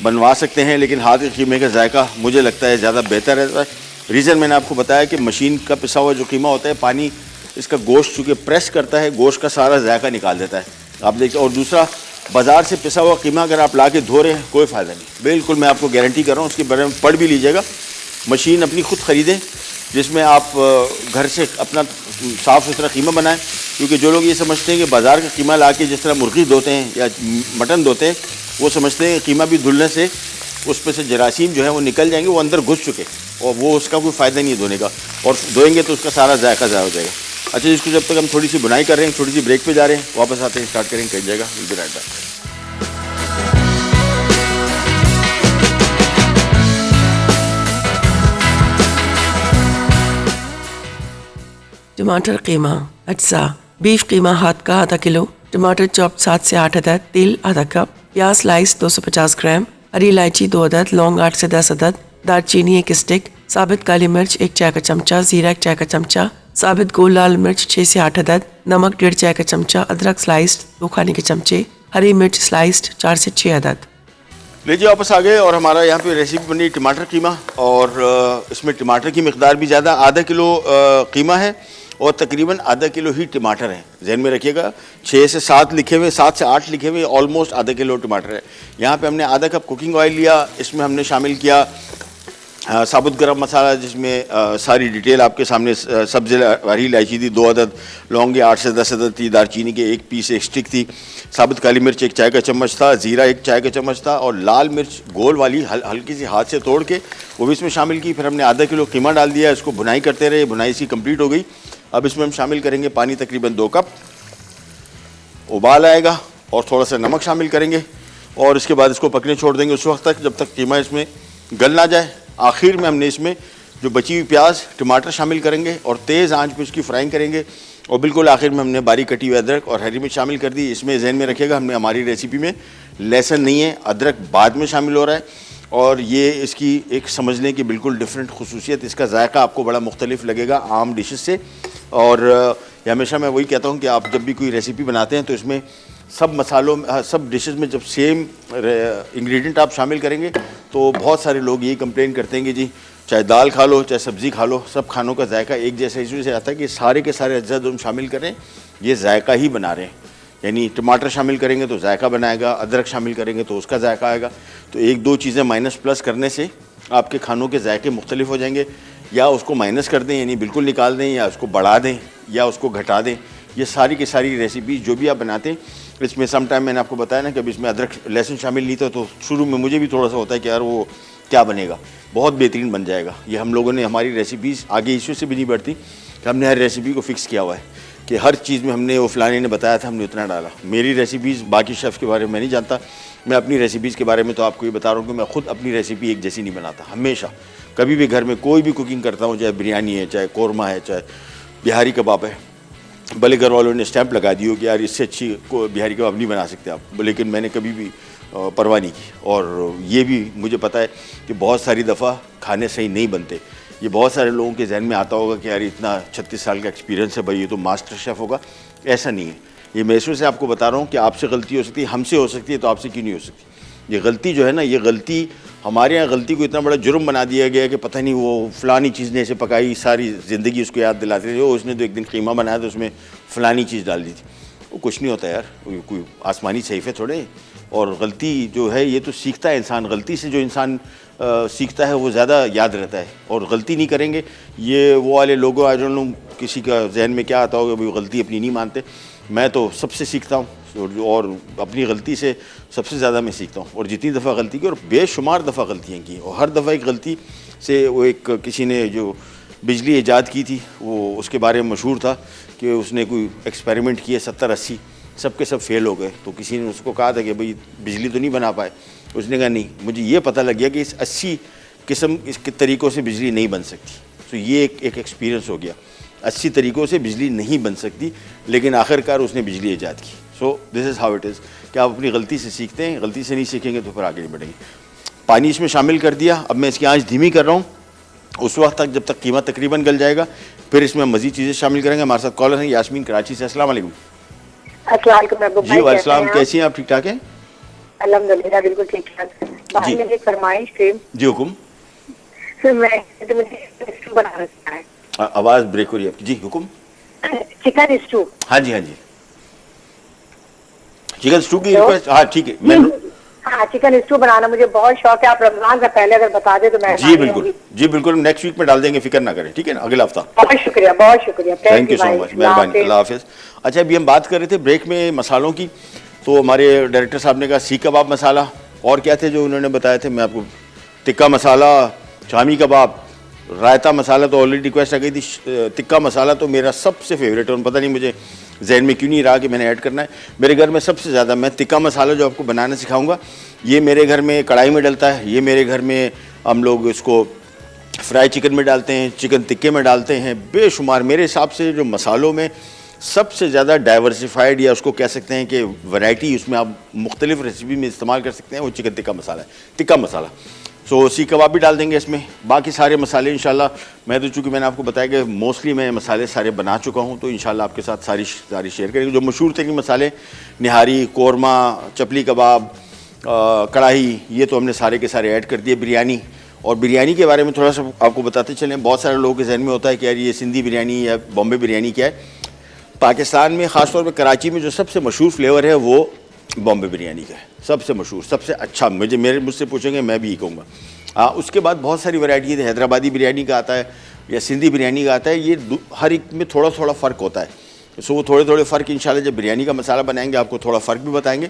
बनवा सकते हैं, लेकिन हाथ के कीमे का जायका मुझे लगता है ज़्यादा बेहतर रहता है। रीज़न मैंने आपको बताया कि मशीन का पिसा हुआ जो कीमा होता है, पानी इसका गोश्त चूँकि प्रेस करता है, गोश्त का सारा जायका निकाल देता है, आप देखते। और दूसरा, बाज़ार से पिसा हुआ कीमा अगर आप ला के धो रहे हैं कोई फ़ायदा नहीं, बिल्कुल मैं आपको गारंटी कर रहा हूँ। उसके बारे में पढ़ भी लीजिएगा। मशीन अपनी खुद ख़रीदें जिसमें आप घर से अपना साफ़ सुथरा कीमा बनाएं, क्योंकि जो लोग ये समझते हैं कि बाज़ार का कीमा ला के जिस तरह मुर्गी धोते हैं या मटन धोते हैं, वो समझते हैं कीमा भी धुलने से उस पर से जरासीम जो है वो निकल जाएंगे, वो अंदर घुस चुके, और वो उसका कोई फ़ायदा नहीं है धोने का, और धोएंगे तो उसका सारा जायका ज़ाया हो जाएगा। अच्छा, इसको जब तक हम थोड़ी सी बुनाई कर रहे हैं, छोटी सी ब्रेक पे जा रहे हैं, वापस आते हैं, स्टार्ट करेंगे, कहीं जाएगा, विल बी राइट बैक। टमाटर कीमा, अज्जा, बीफ कीमा हाथ का आधा किलो, टमाटर चॉप 7 से 8 अदद, तेल आधा कप, प्याज स्लाइस 250 ग्राम, हरी इलायची 2 अदद, लौंग 8 से 10 अदद, दालचीनी 1 स्टिक, साबित काली मिर्च 1 चाय का चमचा, जीरा 1 चाय का चमचा, साबित गोल लाल मिर्च 6 से 8 अदद, नमक 1.5 चाय का चमचा, अदरक स्लाइस्ड 2 खाने के चमचे, हरी मिर्च स्लाइस्ड 4 से 6 अदद। लीजिए वापस आ गए, और हमारा यहाँ पे रेसिपी बनी टमाटर कीमा, और इसमें टमाटर की मिकदार भी ज़्यादा, आधा किलो कीमा है और तकरीबन आधा किलो ही टमाटर है। जहन में रखिएगा, 6 से 7 लिखे हुए, 7 से 8 लिखे हुए, ऑलमोस्ट आधा किलो टमाटर है। यहाँ पे हमने आधा कप कुकिंग ऑयल लिया, इसमें हमने शामिल किया साबुत गरम मसाला, जिसमें सारी डिटेल आपके सामने। सब्ज़ हरी इलायची थी 2 अदद, लौंगे 8 से 10 अदद थी, दारचीनी के 1 पीस 1 स्टिक थी, साबुत काली मिर्च 1 चाय का चम्मच था, ज़ीरा 1 चाय का चम्मच था, और लाल मिर्च गोल वाली हल्की सी हाथ से तोड़ के वो भी इसमें शामिल की। फिर हमने आधा किलो कीमा डाल दिया, इसको भुनाई करते रहे, भुनाई इसकी कंप्लीट हो गई। अब इसमें हम शामिल करेंगे पानी तकरीबन 2 कप, उबाल आएगा और थोड़ा सा नमक शामिल करेंगे और इसके बाद इसको पकने छोड़ देंगे उस वक्त तक जब तक कीमा इसमें गल ना जाए। आखिर में हमने इसमें जो बची हुई प्याज टमाटर शामिल करेंगे और तेज़ आंच पे उसकी फ्राइंग करेंगे और बिल्कुल आखिर में हमने बारीक कटी हुई अदरक और हरी मिर्च शामिल कर दी। इसमें जहन में रखिएगा हमने हमारी रेसिपी में लहसुन नहीं है, अदरक बाद में शामिल हो रहा है और ये इसकी एक समझने की बिल्कुल डिफरेंट खुसूसियत, इसका जायका आपको बड़ा मुख्तलिफ लगेगा आम डिशेस से। और हमेशा मैं वही कहता हूँ कि आप जब भी कोई रेसिपी बनाते हैं तो इसमें सब मसालों सब डिशेस में जब सेम इंग्रेडिएंट आप शामिल करेंगे तो बहुत सारे लोग यही कंप्लेन करते हैं कि जी चाहे दाल खा लो चाहे सब्ज़ी खा लो, सब खानों का जायका एक जैसा इसलिए से आता है कि सारे के सारे अज्जा जो हम शामिल करें ये जायका ही बना रहे हैं। यानी टमाटर शामिल करेंगे तो जायका बनाएगा, अदरक शामिल करेंगे तो उसका जायका आएगा। तो 1-2 चीज़ें माइनस प्लस करने से आपके खानों के जायके मुख्तलिफ हो जाएंगे। या उसको माइनस कर दें यानी बिल्कुल निकाल दें, या उसको बढ़ा दें, या उसको घटा दें। ये सारी की सारी रेसिपी जो भी आप बनाते हैं इसमें सम टाइम मैंने आपको बताया ना कि अभी इसमें अदरक लहसुन शामिल नहीं था तो शुरू में मुझे भी थोड़ा सा होता है कि यार वो क्या बनेगा, बहुत बेहतरीन बन जाएगा। ये हम लोगों ने हमारी रेसिपीज़ आगे इशू से भी नहीं बढ़ती कि हमने हर रेसिपी को फिक्स किया हुआ है कि हर चीज़ में हमने वो फलाने ने बताया था हमने उतना डाला। मेरी रेसिपीज़ बाकी शेफ़ के बारे में मैं नहीं जानता, मैं अपनी रेसिपीज़ के बारे में तो आपको ये बता रहा हूँ कि मैं खुद अपनी रेसिपी एक जैसी नहीं बनाता। हमेशा कभी भी घर में कोई भी कुकिंग करता हूँ, चाहे बिरयानी है, चाहे कौरमा है, चाहे बिहारी कबाब है, भले घर वालों ने स्टैंप लगा दी हो कि यार इससे अच्छी को बिहारी कबाब नहीं बना सकते आप, लेकिन मैंने कभी भी परवाह नहीं की। और ये भी मुझे पता है कि बहुत सारी दफ़ा खाने सही नहीं बनते। ये बहुत सारे लोगों के जहन में आता होगा कि यार इतना 36 साल का एक्सपीरियंस है भाई, ये तो मास्टर शेफ़ होगा। ऐसा नहीं है, ये महसूस से आपको बता रहा हूँ कि आपसे गलती हो सकती है, हमसे हो सकती है, तो आपसे क्यों नहीं हो सकती। ये गलती जो है ना, ये गलती हमारे यहाँ गलती को इतना बड़ा जुर्म बना दिया गया कि पता नहीं वो फ़लानी चीज़ ने ऐसे पकाई, सारी ज़िंदगी उसको याद दिलाते थे, उसने तो एक दिन कीमा बनाया तो उसमें फ़लानी चीज़ डाल दी थी। वो कुछ नहीं होता यार, कोई आसमानी सहीफ़े थोड़े। और गलती जो है ये तो सीखता है इंसान, गलती से जो इंसान सीखता है वो ज़्यादा याद रहता है। और गलती नहीं करेंगे, ये वो वाले लोगों आई डोंट नो किसी का जहन में क्या आता होगा, भाई गलती अपनी नहीं मानते। मैं तो सबसे सीखता हूँ और अपनी गलती से सबसे ज़्यादा मैं सीखता हूँ। और जितनी दफ़ा गलती की, और बेशुमार दफ़ा गलतियाँ की, और हर दफ़ा एक गलती से वो एक किसी ने जो बिजली ईजाद की थी वो उसके बारे में मशहूर था कि उसने कोई एक्सपेरिमेंट किए 70-80 सब के सब फेल हो गए। तो किसी ने उसको कहा था कि भाई बिजली तो नहीं बना पाए, उसने कहा नहीं, मुझे ये पता लग गया कि इस 80 किस्म के तरीक़ों से बिजली नहीं बन सकती। तो ये एक एक्सपीरियंस हो गया, 80 तरीक़ों से बिजली नहीं बन सकती, लेकिन आखिरकार उसने बिजली ईजाद की। So this is how it is कि आप अपनी गलती से सीखते हैं, गलती से नहीं सीखेंगे तो फिर आगे नहीं बढ़ेंगे। पानी इसमें शामिल कर दिया, अब मैं इसकी आंच धीमी कर रहा हूँ उस वक्त तक जब तक कीमा तकरीबन गल जाएगा। फिर इसमें मज़ीद चीज़ें शामिल करेंगे। हमारे साथ कॉलर हैं यास्मीन कराची से। अस्सलाम वालेकुम। जी वालेकुम, कैसी हैं आप? ठीक ठाक हैं? अल्हम्दुलिल्लाह बिल्कुल ठीक ठाक। जी मेरी फरमाइश थी जी, हुकुम। फिर मैं स्टू बनाना है। आवाज़ ब्रेक हो रही है आपकी। जी हुकुम। Chicken stew. हाँ जी हाँ जी, चिकन स्टू की रिक्वेस्ट। हाँ ठीक है, मैं हाँ चिकन स्टू बनाना मुझे बहुत शौक है। आप रमजान से पहले अगर बता दे तो मैं जी बिल्कुल, जी बिल्कुल, नेक्स्ट वीक में डाल देंगे, फिक्र ना करें, ठीक है ना, अगला हफ्ता। बहुत शुक्रिया, बहुत शुक्रिया, थैंक यू सो मच, मेहरबानी, अल्लाह हाफिज़। अच्छा, अभी हम बात कर रहे थे ब्रेक में मसालों की, तो हमारे डायरेक्टर साहब ने कहा सीख कबाब मसाला, और क्या थे जो उन्होंने बताए थे, मैं आपको टिक्का मसाला, शामी कबाब, रायता मसाला तो ऑलरेडी रिक्वेस्ट आ गई थी। टिक्का मसाला तो मेरा सबसे फेवरेट है, पता नहीं मुझे जहन में क्यों नहीं रहा कि मैंने ऐड करना है। मेरे घर में सबसे ज़्यादा मैं टिक्का मसाला जो आपको बनाना सिखाऊंगा, ये मेरे घर में कढ़ाई में डलता है, ये मेरे घर में हम लोग इसको फ्राई चिकन में डालते हैं, चिकन टिक्के में डालते हैं, बेशुमार। मेरे हिसाब से जो मसालों में सबसे ज़्यादा डाइवर्सिफाइड, या उसको कह सकते हैं कि वैरायटी उसमें आप मुख्तलिफ रेसिपी में इस्तेमाल कर सकते हैं, वो चिकन टिक्का मसाला है, टिक्का मसाला। सो सीख कबाब भी डाल देंगे इसमें, बाकी सारे मसाले इंशाल्लाह। मैं तो चूँकि मैंने आपको बताया कि मोस्टली मैं मसाले सारे बना चुका हूँ, तो इंशाल्लाह आपके साथ सारी शेयर करेंगे। जो मशहूर तरीन मसाले, निहारी, कौरमा, चपली कबाब, कढ़ाई, ये तो हमने सारे के सारे ऐड कर दिए। बिरयानी, और बिरयानी के बारे में थोड़ा सा आपको बताते चलें, बहुत सारे लोगों के जहन में होता है कि यार ये सिंधी बिरयानी या बॉम्बे बिरयानी क्या है। पाकिस्तान में ख़ासतौर पर कराची में जो सबसे मशहूर फ्लेवर है वो बॉम्बे बिरयानी का है, सबसे मशहूर, सबसे अच्छा। मुझसे पूछेंगे मैं भी कहूँगा। उसके बाद बहुत सारी वैरायटी है, हैदराबादी बिरयानी का आता है या सिंधी बिरयानी का आता है, ये हर एक में थोड़ा थोड़ा फ़र्क होता है। सो वो थोड़े थोड़े फ़र्क इंशाल्लाह जब बिरयानी का मसाला बनाएंगे आपको थोड़ा फ़र्क भी बताएंगे,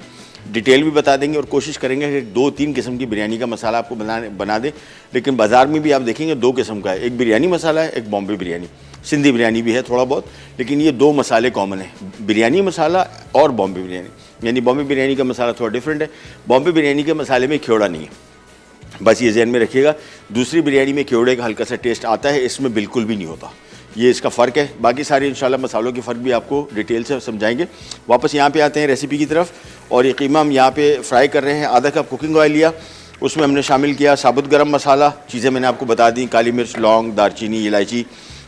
डिटेल भी बता देंगे और कोशिश करेंगे कि 2-3 किस्म की बिरयानी का मसाला आपको बना दें। लेकिन बाज़ार में भी आप देखेंगे 2 किस्म का है, एक बिरयानी मसाला है, एक बॉम्बे बिरयानी। सिंधी बिरयानी भी है थोड़ा बहुत, लेकिन ये 2 मसाले कॉमन है, बिरयानी मसाला और बॉम्बे बिरयानी। यानी बॉम्बे बिरयानी का मसाला थोड़ा डिफरेंट है, बॉम्बे बिरयानी के मसाले में ख्योड़ा नहीं है, बस ये जहन में रखिएगा। दूसरी बिरयानी में ख्योड़े का हल्का सा टेस्ट आता है, इसमें बिल्कुल भी नहीं होता, ये इसका फ़र्क है। बाकी सारे इंशाल्लाह मसालों के फ़र्क भी आपको डिटेल से समझाएंगे। वापस यहाँ पे आते हैं रेसिपी की तरफ, और ये कीमा हम यहाँ पे फ्राई कर रहे हैं। आधा कप कुकिंग ऑयल लिया, उसमें हमने शामिल किया साबुत गरम मसाला, चीज़ें मैंने आपको बता दी, काली मिर्च, लौंग, दारचीनी, इलायची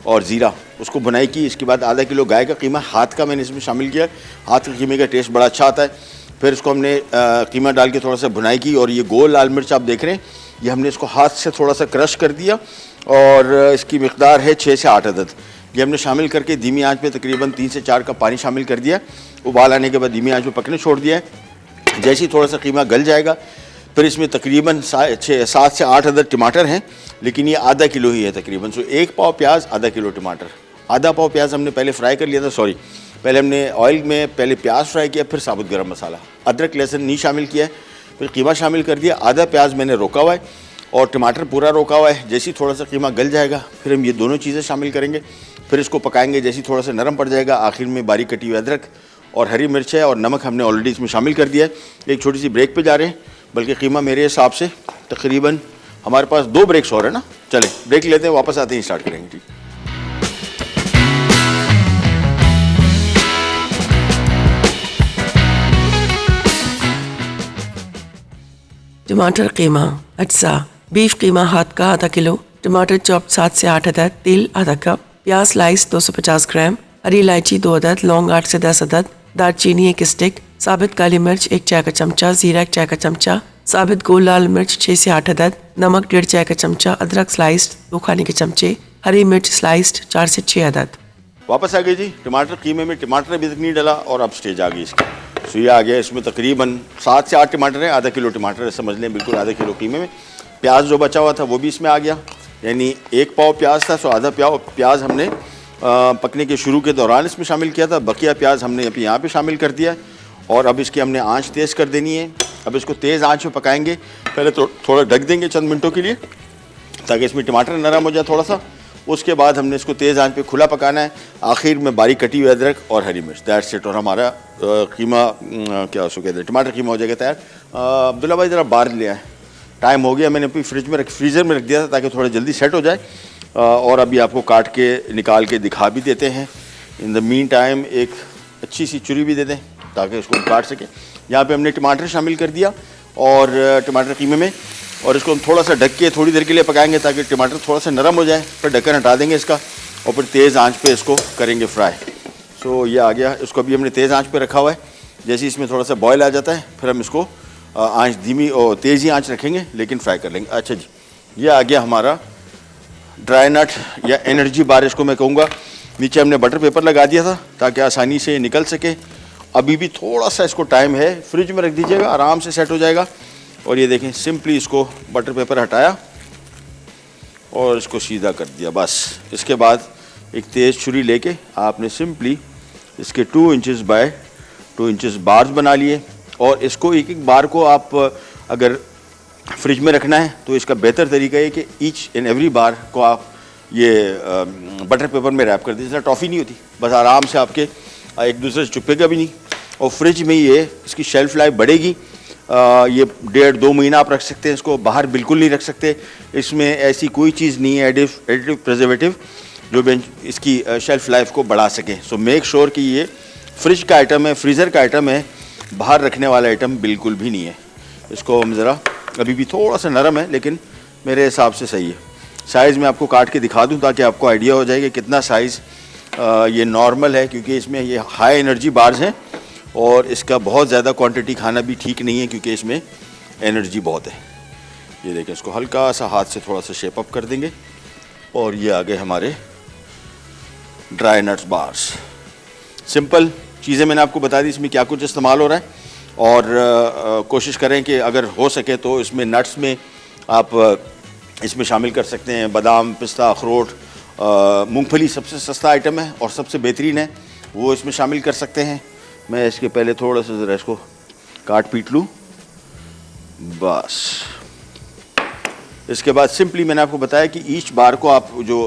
और ज़ीरा, उसको भुनाई की। इसके बाद आधा किलो गाय का कीमा हाथ का मैंने इसमें शामिल किया, हाथ के कीमे का टेस्ट बड़ा अच्छा आता है। फिर इसको हमने कीमा डाल के थोड़ा सा भुनाई की, और ये गोल लाल मिर्च आप देख रहे हैं, ये हमने इसको हाथ से थोड़ा सा क्रश कर दिया, और इसकी मिकदार है 6 से 8 अदद। ये हमने शामिल करके धीमी आंच पे तकरीबन 3 से 4 कप पानी शामिल कर दिया। उबाल आने के बाद धीमी आंच पे पकने छोड़ दिया है। जैसे ही थोड़ा सा कीमा गल जाएगा, फिर इसमें तकरीबन 7 से 8 अदद टमाटर हैं, लेकिन ये आधा किलो ही है तकरीबन। सो 1 पाव प्याज, आधा किलो टमाटर। आधा पाव प्याज हमने पहले फ्राई कर लिया था, सॉरी, पहले हमने ऑयल में पहले प्याज फ्राई किया, फिर साबुत गरम मसाला, अदरक लहसुन नहीं शामिल किया है, फिर कीमा शामिल कर दिया। आधा प्याज मैंने रोका हुआ है और टमाटर पूरा रोका हुआ है। जैसे ही थोड़ा सा कीमा गल जाएगा, फिर हम ये दोनों चीज़ें शामिल करेंगे, फिर इसको पकाएंगे। जैसे ही थोड़ा सा नरम पड़ जाएगा, आखिर में बारीक कटी हुई अदरक और हरी मिर्च है और नमक हमने ऑलरेडी इसमें शामिल कर दिया है। एक छोटी सी ब्रेक पे जा रहे हैं, बल्कि कीमा मेरे हिसाब से तकरीबन हमारे पास 2 ब्रेक्स और है ना। चलें ब्रेक लेते हैं, वापस आते हैं, स्टार्ट करेंगे। ठीक, टमाटर कीमा अज्जा, बीफ कीमा हाथ का आधा किलो, टमाटर चॉप 7 से 8 अदद, तिल आधा कप, प्याज स्लाइस 250 ग्राम, हरी इलायची 2 अदद, लौंग 8 से 10 अदद, दालचीनी 1 स्टिक, साबित काली मिर्च 1 चाय का चमचा, जीरा 1 चाय का चमचा, साबित गोल लाल मिर्च 6 से 8 अदद, नमक 1.5 चाय का चमचा, अदरक स्लाइस्ड 2 खाने के चमचे, हरी मिर्च स्लाइस्ड 4 से 6 अदद। वापस आ गए जी। टमाटर कीमे में टमाटर अभी तक नहीं डाला और अब स्टेज आ गई इसकी। सो ये आ गया, इसमें तकरीबन 7 से 8 टमाटर है, आधा किलो टमाटर है, समझ लें बिल्कुल आधा किलो कीमे में। प्याज जो बचा हुआ था वो भी इसमें आ गया, यानी 1 पाव प्याज था, सो आधा प्याज हमने पकने के शुरू के दौरान इसमें शामिल किया था। बकिया प्याज हमने अभी यहाँ पे शामिल कर दिया, और अब इसकी हमने आंच तेज़ कर देनी है। अब इसको तेज़ आंच में पकाएंगे, पहले तो थोड़ा ढक देंगे चंद मिनटों के लिए, ताकि इसमें टमाटर नरम हो जाए थोड़ा सा। उसके बाद हमने इसको तेज़ आंच पे खुला पकाना है। आखिर में बारीक कटी हुई अदरक और हरी मिर्च, दैट्स इट, और हमारा कीमा क्या उसको कहते हैं, टमाटर कीमा हो जाएगा तैयार। अब्दुल्ला भाई ज़रा बाहर ले आए, टाइम हो गया, मैंने अपनी फ्रीज़र में रख दिया था ताकि थोड़ा जल्दी सेट हो जाए। और अभी आपको काट के निकाल के दिखा भी देते हैं। इन द मीन टाइम एक अच्छी सी छुरी भी दे दें ताकि उसको काट सकें। यहाँ पे हमने टमाटर शामिल कर दिया और टमाटर कीमे में, और इसको हम थोड़ा सा ढक के थोड़ी देर के लिए पकाएंगे ताकि टमाटर थोड़ा सा नरम हो जाए। फिर ढक्कन हटा देंगे इसका, और फिर तेज़ आंच पे इसको करेंगे फ्राई। सो ये आ गया, इसको अभी हमने तेज़ आंच पे रखा हुआ है। जैसे इसमें थोड़ा सा बॉयल आ जाता है, फिर हम इसको आंच धीमी और तेज़ ही आंच रखेंगे, लेकिन फ्राई कर लेंगे। अच्छा जी, ये आ गया हमारा ड्राई नट या एनर्जी बार, इसको मैं कहूँगा। नीचे हमने बटर पेपर लगा दिया था ताकि आसानी से निकल सके। अभी भी थोड़ा सा इसको टाइम है, फ्रिज में रख दीजिएगा, आराम से सेट हो जाएगा। और ये देखें, सिंपली इसको बटर पेपर हटाया और इसको सीधा कर दिया, बस। इसके बाद एक तेज़ छुरी लेके आपने सिंपली इसके 2 इंचेस बाय 2 इंचेस बार्स बना लिए, और इसको एक एक बार को आप अगर फ्रिज में रखना है तो इसका बेहतर तरीका है कि ईच एंड एवरी बार को आप ये बटर पेपर में रैप कर दीजिए। जैसे टॉफ़ी नहीं होती, बस आराम से आपके एक दूसरे से चुपेगा भी नहीं, और फ्रिज में ये इसकी शेल्फ़ लाइफ बढ़ेगी। ये 1.5-2 महीना आप रख सकते हैं इसको, बाहर बिल्कुल नहीं रख सकते। इसमें ऐसी कोई चीज़ नहीं है एडिटिव प्रिजर्वेटिव जो इसकी शेल्फ़ लाइफ को बढ़ा सके। सो मेक श्योर कि ये फ्रिज का आइटम है, फ्रीज़र का आइटम है, बाहर रखने वाला आइटम बिल्कुल भी नहीं है। इसको हम ज़रा, अभी भी थोड़ा सा नरम है लेकिन मेरे हिसाब से सही है। साइज़ में आपको काट के दिखा दूं ताकि आपको आइडिया हो जाए कि कितना साइज़ ये नॉर्मल है, क्योंकि इसमें ये हाई एनर्जी बार्स हैं और इसका बहुत ज़्यादा क्वांटिटी खाना भी ठीक नहीं है क्योंकि इसमें एनर्जी बहुत है। ये देखें, इसको हल्का सा हाथ से थोड़ा सा शेप अप कर देंगे, और ये आ गए हमारे ड्राई नट्स बार्स। सिंपल चीज़ें मैंने आपको बता दी इसमें क्या कुछ इस्तेमाल हो रहा है, और कोशिश करें कि अगर हो सके तो इसमें नट्स में आप इसमें शामिल कर सकते हैं बादाम, पिस्ता, अखरोट, मूंगफली सबसे सस्ता आइटम है और सबसे बेहतरीन है, वो इसमें शामिल कर सकते हैं। मैं इसके पहले थोड़ा सा ज़रा इसको काट पीट लूँ, बस। इसके बाद सिंपली मैंने आपको बताया कि ईच बार को आप जो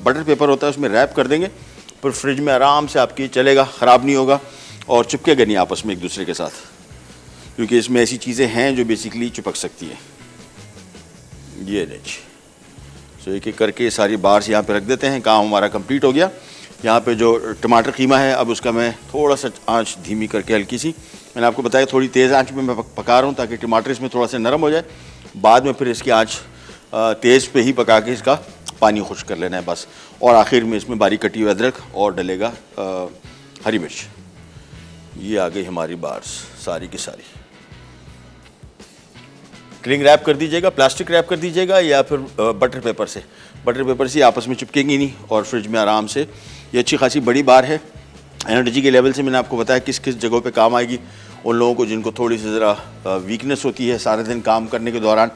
बटर पेपर होता है उसमें रैप कर देंगे, फिर फ्रिज में आराम से आपकी चलेगा, ख़राब नहीं होगा और चिपकेगा नहीं आपस में एक दूसरे के साथ, क्योंकि इसमें ऐसी चीज़ें हैं जो बेसिकली चिपक सकती हैं। ये देखिए, तो एक एक करके सारी बार्स यहाँ पे रख देते हैं। काम हमारा कंप्लीट हो गया। यहाँ पे जो टमाटर कीमा है, अब उसका मैं थोड़ा सा आंच धीमी करके हल्की सी, मैंने आपको बताया थोड़ी तेज़ आंच में मैं पका रहा हूँ ताकि टमाटर इसमें थोड़ा सा नरम हो जाए। बाद में फिर इसकी आंच तेज़ पे ही पका के इसका पानी खुश्क कर लेना है बस। और आखिर में इसमें बारीक कटी हुई अदरक और डलेगा हरी मिर्च। ये आ गई हमारी बार्स सारी की सारी। क्लिंग रैप कर दीजिएगा, प्लास्टिक रैप कर दीजिएगा या फिर बटर पेपर से। बटर पेपर से आपस में चिपकेंगी नहीं और फ्रिज में आराम से। ये अच्छी खासी बड़ी बार है। एनर्जी के लेवल से मैंने आपको बताया किस किस जगहों पे काम आएगी। उन लोगों को जिनको थोड़ी सी ज़रा वीकनेस होती है सारे दिन काम करने के दौरान,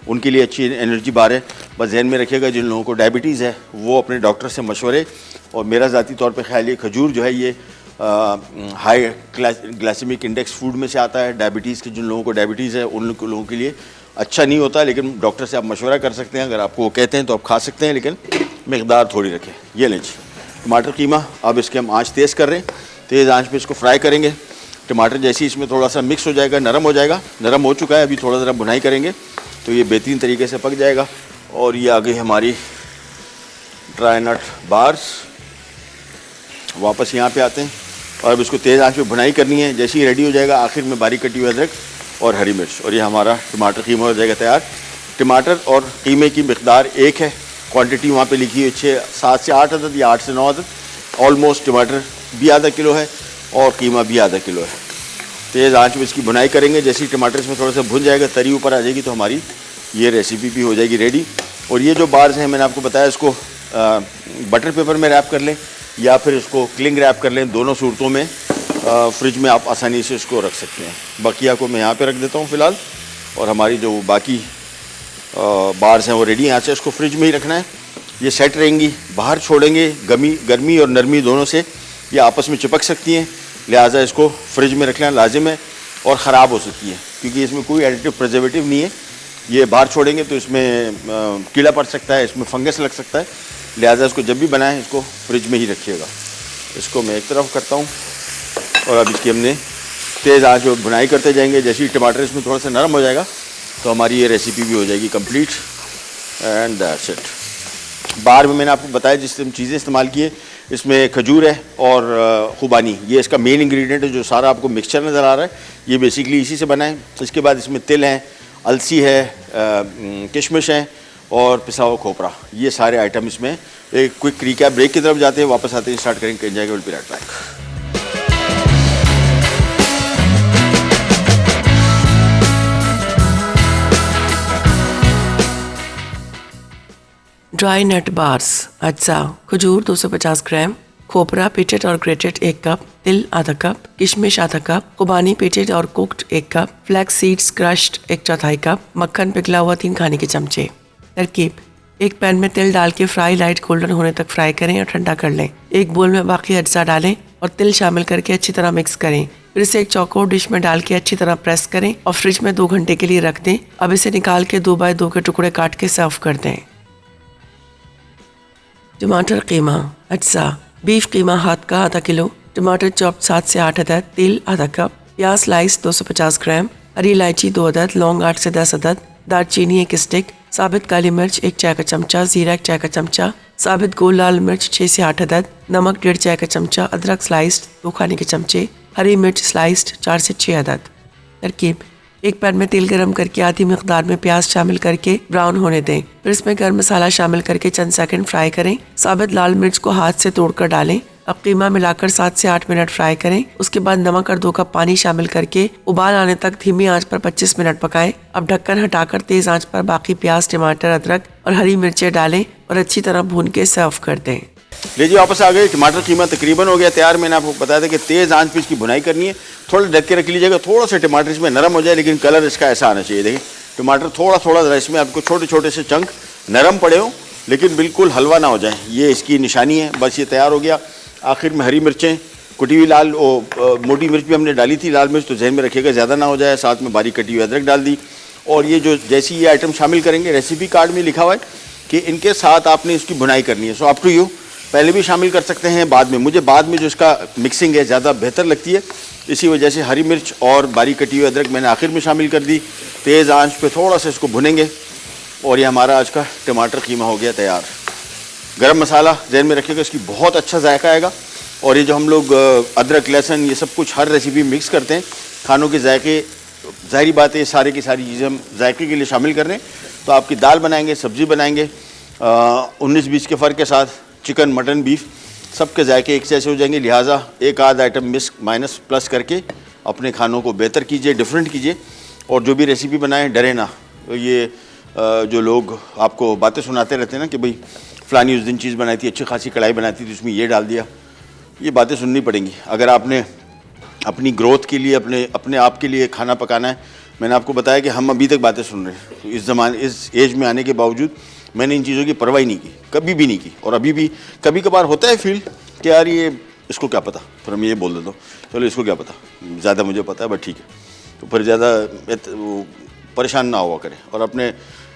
उनके लिए अच्छी एनर्जी बार है। बस ध्यान में रखिएगा जिन लोगों को डायबिटीज़ है वो अपने डॉक्टर से मशवरे, और मेरा ज़ाती तौर पे ख्याल ये खजूर जो है ये हाई ग्लाइसेमिक इंडेक्स फूड में से आता है। डायबिटीज़ के जिन लोगों को डायबिटीज़ है उन लोगों के लिए अच्छा नहीं होता, लेकिन डॉक्टर से आप मशवरा कर सकते हैं। अगर आपको वो कहते हैं तो आप खा सकते हैं, लेकिन मकदार थोड़ी रखें। ये लीजिए टमाटर कीमा। अब इसके हम आँच तेज़ कर रहे हैं, तेज़ आँच पे इसको फ्राई करेंगे। टमाटर जैसे इसमें थोड़ा सा मिक्स हो जाएगा, नरम हो जाएगा, नरम हो चुका है, अभी थोड़ा ज़रा भुनाई करेंगे तो ये बेहतरीन तरीके से पक जाएगा। और ये आ गई हमारी ड्राई नट बार्स। वापस यहाँ पे आते हैं और अब इसको तेज़ आंच पे भुनाई करनी है। जैसे ही रेडी हो जाएगा आखिर में बारीक कटी हुई अदरक और हरी मिर्च, और ये हमारा टमाटर कीमा हो जाएगा तैयार। टमाटर और कीमे की मिकदार एक है, क्वांटिटी वहाँ पे लिखी है 7 से 8 अदद या 8 से 9 अदद। ऑलमोस्ट टमाटर भी आधा किलो है और कीमा भी आधा किलो है। तेज़ आंच में इसकी भुनाई करेंगे। जैसे ही टमाटर इसमें थोड़ा सा भुन जाएगा, तरी ऊपर आ जाएगी, तो हमारी ये रेसिपी भी हो जाएगी रेडी। और ये जो बार्स हैं मैंने आपको बताया, इसको बटर पेपर में रैप कर लें या फिर इसको क्लिंग रैप कर लें। दोनों सूरतों में फ्रिज में आप आसानी से इसको रख सकते हैं। बकिया को मैं यहाँ पे रख देता हूँ फ़िलहाल, और हमारी जो बाकी बार्स हैं वो रेडी हैं। यहाँ से इसको फ्रिज में ही रखना है, ये सेट रहेंगी। बाहर छोड़ेंगे गर्मी और नरमी दोनों से ये आपस में चिपक सकती हैं, लिहाजा इसको फ्रिज में रखना लाजिम है। और ख़राब हो सकती है क्योंकि इसमें कोई एडिटिव प्रिजर्वेटिव नहीं है। ये बाहर छोड़ेंगे तो इसमें कीड़ा पड़ सकता है, इसमें फंगस लग सकता है, लिहाजा इसको जब भी बनाएं इसको फ्रिज में ही रखिएगा। इसको मैं एक तरफ करता हूँ और अब इसकी हमने तेज़ आंच पे भुनाई करते जाएंगे। जैसे ही टमाटर इसमें थोड़ा सा नरम हो जाएगा तो हमारी ये रेसिपी भी हो जाएगी कंप्लीट। And that's it. बार में मैंने आपको बताया जिस चीज़ें इस्तेमाल की है, इसमें खजूर है और खुबानी, ये इसका मेन इंग्रेडिएंट है। जो सारा आपको मिक्सचर नज़र आ रहा है ये बेसिकली इसी से बना है। इसके बाद इसमें तिल हैं, अलसी है, किशमिश है और पिसा हुआ खोपरा, ये सारे आइटम इसमें। एक क्विक रिकैप, ब्रेक की तरफ जाते हैं, वापस आते हैं, स्टार्ट करेंगे, कहीं जाएगा। Will be right back. Dry nut bars, अज्जा, खजूर 250 ग्राम, खोपरा पीटेड और ग्रेटेड 1 कप, तिल आधा कप, किशमिश आधा कप, खुबानी पीटेड और cooked 1 cup, flax seeds crushed 1/4 cup, मक्खन पिघला हुआ 3 खाने के चमचे। तरकीब: एक पैन में तिल डाल के फ्राई लाइट गोल्डन होने तक फ्राई करें और ठंडा कर लें। एक बोल में बाकी अज्जा डालें और तिल शामिल करके अच्छी तरह मिक्स करें। फिर इसे एक चौकोर डिश में डाल के अच्छी तरह प्रेस करें और फ्रिज में 2 घंटे के लिए रख दें। अब इसे निकाल के 2x2 के टुकड़े काट के सर्व कर दें। टमाटर कीमा, अज्जा: बीफ कीमा हाथ का आधा किलो, टमाटर चॉप 7 से 8 अदद, तेल आधा कप, प्याज स्लाइस 250 ग्राम, हरी इलायची 2 अदद, लौंग 8 से 10 अदद, दालचीनी 1 स्टिक, साबित काली मिर्च 1 चाय का चमचा, जीरा 1 चाय का चमचा, साबित गोल लाल मिर्च 6 से 8 अदद, नमक 1.5 चाय का चमचा, अदरक स्लाइस्ड 2 खाने के चमचे, हरी मिर्च स्लाइस्ड 4 से 6 अदद। तरकीब: एक पैन में तेल गरम करके आधी मिकदार में प्याज शामिल करके ब्राउन होने दें। फिर इसमें गर्म मसाला शामिल करके चंद सेकंड फ्राई करें। साबित लाल मिर्च को हाथ से तोड़कर डालें। अब कीमा मिलाकर 7 से 8 मिनट फ्राई करें। उसके बाद नमक और 2 कप पानी शामिल करके उबाल आने तक धीमी आंच पर 25 मिनट पकाएं। अब ढक्कन हटाकर तेज आंच पर बाकी प्याज, टमाटर, अदरक और हरी मिर्चें डालें और अच्छी तरह भून के सर्व कर दें। लीजिए वापस आ गए। टमाटर कीमा तकरीबन हो गया तैयार। मैंने आपको बताया था कि तेज़ आंच पे इसकी भुनाई करनी है। थोड़ा ढक के रख लीजिएगा, थोड़ा सा टमाटर इसमें नरम हो जाए, लेकिन कलर इसका ऐसा आना चाहिए। देखिए टमाटर थोड़ा थोड़ा ज़रा इसमें आपको छोटे छोटे से चंक नरम पड़े हों लेकिन बिल्कुल हलवा ना हो जाए, ये इसकी निशानी है। बस ये तैयार हो गया। आखिर में हरी मिर्चें, कुटी हुई लाल मोटी मिर्च भी हमने डाली थी, लाल मिर्च तो जहन में रखिएगा ज़्यादा ना हो जाए। साथ में बारीक कटी हुई अदरक डाल दी। और ये जो जैसी ये आइटम शामिल करेंगे, रेसिपी कार्ड में लिखा हुआ है कि इनके साथ आपने इसकी भुनाई करनी है। सो अप टू यू, पहले भी शामिल कर सकते हैं, बाद में। मुझे बाद में जो इसका मिक्सिंग है ज़्यादा बेहतर लगती है, इसी वजह से हरी मिर्च और बारीक कटी हुई अदरक मैंने आखिर में शामिल कर दी। तेज़ आंच पे थोड़ा सा इसको भुनेंगे और ये हमारा आज का टमाटर कीमा हो गया तैयार। गरम मसाला जहन में रखिएगा, इसकी बहुत अच्छा जायका आएगा। और ये जो हम लोग अदरक लहसुन ये सब कुछ हर रेसिपी मिक्स करते हैं, खानों के जायके, ज़ाहिरी बात है सारी की सारी चीज़ें हम जायके के लिए शामिल कर रहे हैं। तो आपकी दाल बनाएंगे, सब्ज़ी बनाएंगे, 19-20 के फ़र्क के साथ, चिकन मटन बीफ सबके जायके एक जैसे हो जाएंगे। लिहाजा एक आध आइटम मिस माइनस प्लस करके अपने खानों को बेहतर कीजिए, डिफरेंट कीजिए। और जो भी रेसिपी बनाएं डरे ना। ये जो लोग आपको बातें सुनाते रहते हैं ना कि भाई फ़लानी उस दिन चीज़ बनाई थी, अच्छी खासी कढ़ाई बनाई थी, उसमें ये डाल दिया, ये बातें सुननी पड़ेंगी। अगर आपने अपनी ग्रोथ के लिए, अपने आप के लिए खाना पकाना है, मैंने आपको बताया कि हम अभी तक बातें सुन रहे हैं। तो इस एज में आने के बावजूद मैंने इन चीज़ों की परवाह ही नहीं की, कभी भी नहीं की। और अभी भी कभी कभार होता है फील कि यार ये इसको क्या पता, फिर मैं ये बोल देता हूँ चलो इसको क्या पता, ज़्यादा मुझे पता है बट ठीक है। तो फिर ज़्यादा परेशान ना हुआ करें और अपने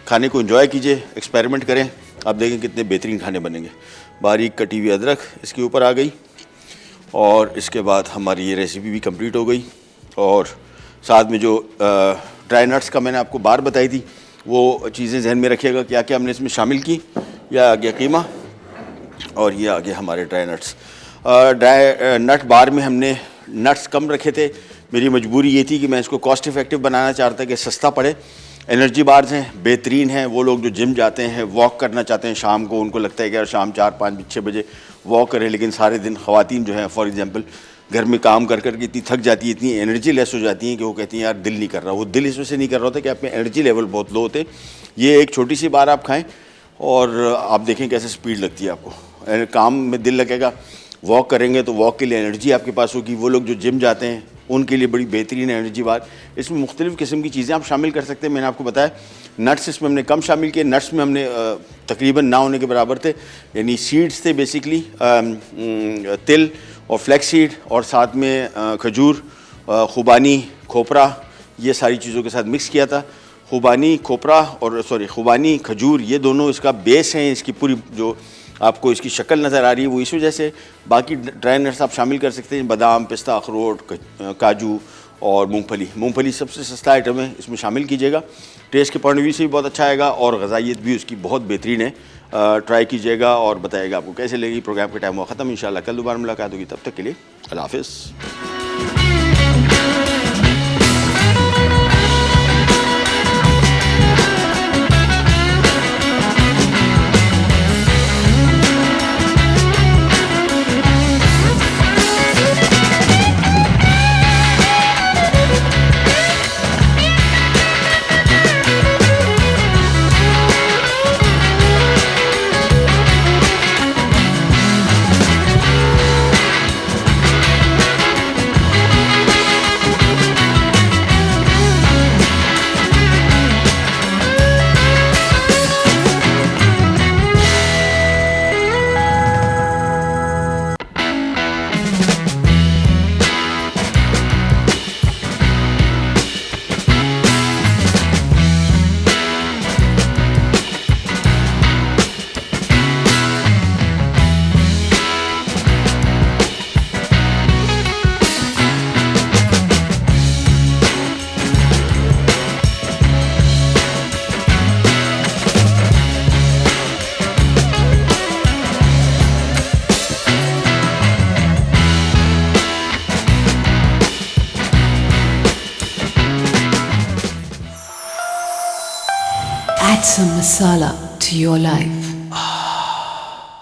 खाने को एंजॉय कीजिए, एक्सपेरिमेंट करें, आप देखें कितने बेहतरीन खाने बनेंगे। बारीक कटी हुई अदरक इसके ऊपर आ गई और इसके बाद हमारी ये रेसिपी भी कंप्लीट हो गई। और साथ में जो ड्राई नट्स का मैंने आपको बार बताई थी, वो चीज़ें जहन में रखिएगा क्या क्या हमने इसमें शामिल की। यह आ गया कीमा और ये आ गया हमारे ड्राई नट्स। ड्राई नट बार में हमने नट्स कम रखे थे, मेरी मजबूरी ये थी कि मैं इसको कॉस्ट इफ़ेक्टिव बनाना चाहता कि सस्ता पड़े। एनर्जी बार्स हैं, बेहतरीन हैं। वो लोग जो जिम जाते हैं, वॉक करना चाहते हैं शाम को, उनको लगता है कि यार शाम 4-5-6 बजे वॉक करें, लेकिन सारे दिन ख़वातीन जो हैं फॉर एग्जांपल घर में काम कर कर के इतनी थक जाती है, इतनी एनर्जी लेस हो जाती हैं कि वो कहती हैं यार दिल नहीं कर रहा। वो दिल इस वजह से नहीं कर रहा होता कि आपके एनर्जी लेवल बहुत लो होते। ये एक छोटी सी बार आप खाएँ और आप देखें कैसे स्पीड लगती है आपको, काम में दिल लगेगा। वॉक करेंगे तो वॉक के लिए एनर्जी आपके पास होगी। वो लोग जो जिम जाते हैं उनके लिए बड़ी बेहतरीन एनर्जी बार। इसमें मुख्तलिफ़ किस्म की चीज़ें आप शामिल कर सकते हैं। मैंने आपको बताया नट्स इसमें हमने कम शामिल किए। नट्स में हमने तकरीबन ना होने के बराबर थे, यानी सीड्स थे बेसिकली, तिल और फ्लैक्स सीड, और साथ में खजूर, खुबानी, खोपरा, ये सारी चीज़ों के साथ मिक्स किया था। खुबानी, खोपरा और खुबानी, खजूर, ये दोनों इसका बेस हैं। इसकी पूरी जो आपको इसकी शक्ल नज़र आ रही है वो इस वजह से। बाकी ड्राई नट्स आप शामिल कर सकते हैं, बादाम, पिस्ता, अखरोट, काजू और मूंगफली। मूंगफली सबसे सस्ता आइटम है, इसमें शामिल कीजिएगा। टेस्ट के पॉइंट ऑफ व्यू से भी बहुत अच्छा आएगा और ग़ज़ाइयत भी उसकी बहुत बेहतरीन है। ट्राई कीजिएगा और बताइएगा आपको कैसे लगी। प्रोग्राम का टाइम हुआ ख़त्म, इंशाल्लाह कल दोबारा मुलाकात होगी। तब तक के लिए अल्लाह हाफ़िज़। Add some masala to your life.